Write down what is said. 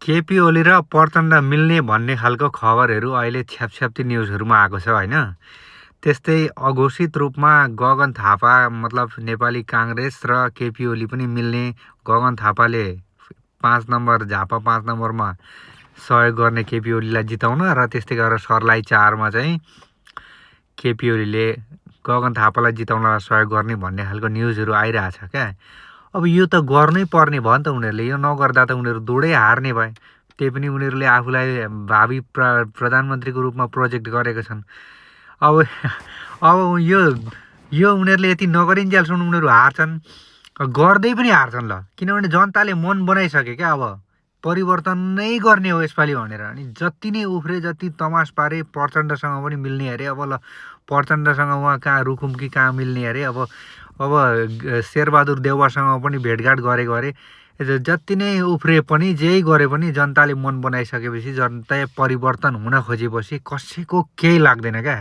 केपी ओली र प्रचण्ड मिल्ने भन्ने खालको खबरहरू अहिले छ्यापछ्याप्ती न्युजहरूमा आएको छ होइन। त्यस्तै अघोषित रूपमा गगन थापा मतलब नेपाली काङ्ग्रेस र केपी ओली पनि मिल्ने, गगन थापाले 5 नम्बर झापा 5 नम्बरमा सहयोग गर्ने केपी ओलीलाई जिताउन, र त्यस्तै गरेर सर्लाही 4मा चाहिँ केपी ओलीले गगन थापालाई जिताउनलाई सहयोग गर्ने भन्ने खालको न्युजहरू आइरहेछ क्या। अब यो त गर्नै पर्ने भयो नि त उनीहरूले, यो नगर्दा त उनीहरू दोडै हार्ने भए। त्यही पनि उनीहरूले आफूलाई भावी प्रधानमन्त्रीको रूपमा प्रोजेक्ट गरेका छन्। अब अब यो उनीहरूले यति नगरिन्जेलसम्म उनीहरू हार्छन्, गर्दै पनि हार्छन् ल, किनभने जनताले मन बनाइसके क्या। अब परिवर्तन नै गर्ने हो यसपालि भनेर, अनि जति नै उफ्रे जति तमास पारे प्रचण्डसँग पनि मिल्ने अरे। अब ल प्रचण्डसँग उहाँ कहाँ रुखुम्की कहाँ मिल्ने अरे। अब शेरबहादुर देउवासँग पनि भेटघाट गरेको अरे। जति नै उफ्रे पनि जे गरे पनि जनताले मन बनाइसकेपछि, जनता परिवर्तन हुन खोजेपछि कसैको केही लाग्दैन क्या।